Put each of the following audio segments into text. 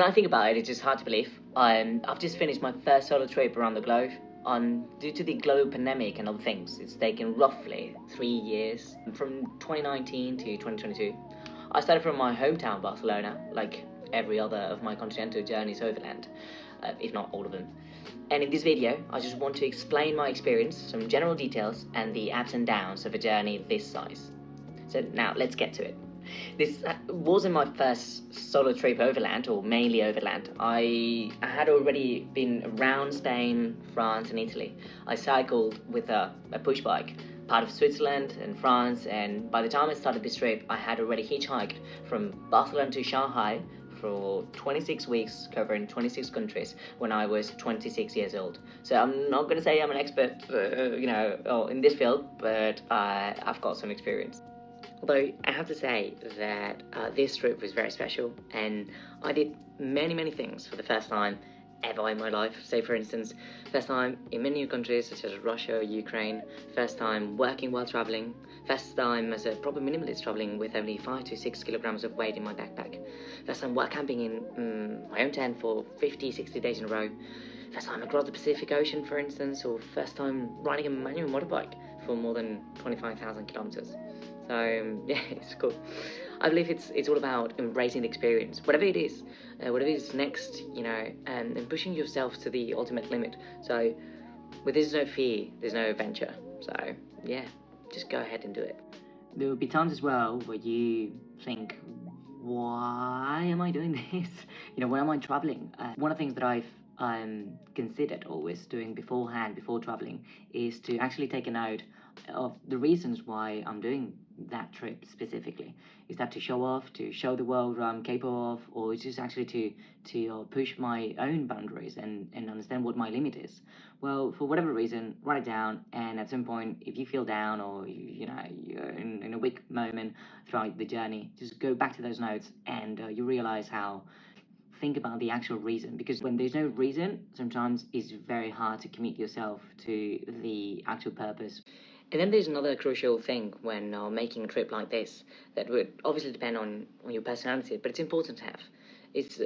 When I think about it, it's just hard to believe. I've just finished my first solo trip around the globe. Due to the global pandemic and other things, it's taken roughly 3 years, from 2019 to 2022. I started from my hometown, Barcelona, like every other of my continental journeys overland, if not all of them. And in this video, I just want to explain my experience, some general details, and the ups and downs of a journey this size. So now, let's get to it. This wasn't my first solo trip overland, or mainly overland. I had already been around Spain, France and Italy. I cycled with a push bike, part of Switzerland and France, and by the time I started this trip, I had already hitchhiked from Barcelona to Shanghai for 26 weeks, covering 26 countries when I was 26 years old. So I'm not going to say I'm an expert, in this field, but I've got some experience. Although I have to say that this trip was very special, and I did many things for the first time ever in my life. Say for instance, first time in many new countries such as Russia or Ukraine, first time working while travelling, first time as a proper minimalist travelling with only 5 to 6 kilograms of weight in my backpack, first time work camping in my own tent for 50-60 days in a row, first time across the Pacific Ocean for instance, or first time riding a manual motorbike for more than 25,000 kilometers. So yeah, it's cool. I believe it's all about embracing the experience, whatever it is next, and pushing yourself to the ultimate limit. So where there's no fear, there's no adventure. So yeah, just go ahead and do it. There will be times as well where you think, why am I doing this? Why am I traveling? One of the things that I've considered always doing beforehand, before traveling, is to actually take a note of the reasons why I'm doing that trip specifically. Is that to show off, to show the world what I'm capable of, or is it actually to push my own boundaries and understand what my limit is? Well, for whatever reason, write it down, and at some point, if you feel down or you're in a weak moment throughout the journey, just go back to those notes and you realize how. Think about the actual reason, because when there's no reason, sometimes it's very hard to commit yourself to the actual purpose. And then there's another crucial thing when making a trip like this that would obviously depend on your personality, but it's important to have. It's,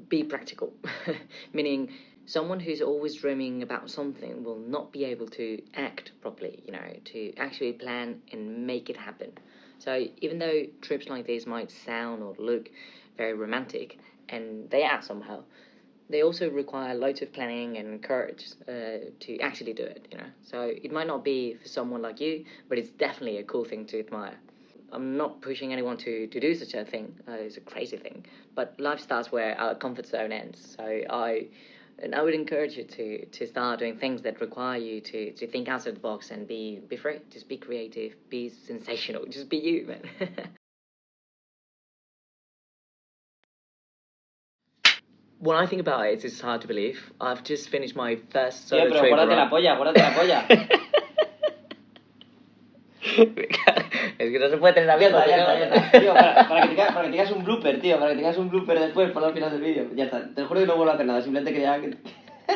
be practical. Meaning, someone who's always dreaming about something will not be able to act properly, to actually plan and make it happen. So even though trips like this might sound or look very romantic, and they are somehow, they also require loads of planning and courage to actually do it, So it might not be for someone like you, but it's definitely a cool thing to admire. I'm not pushing anyone to do such a thing. It's a crazy thing. But life starts where our comfort zone ends. So I would encourage you to start doing things that require you to think outside the box and be free. Just be creative, be sensational, just be you, man. When I think about it, it's hard to believe. I've just finished my first solo trip. Guárdate la polla. Es que no se puede tener la mierda. Ya está. Tío, para que tengas un blooper, tío. Para que tengas un blooper después, ponlo al final del vídeo. Ya está. Te juro que no vuelvo a hacer nada. Simplemente quería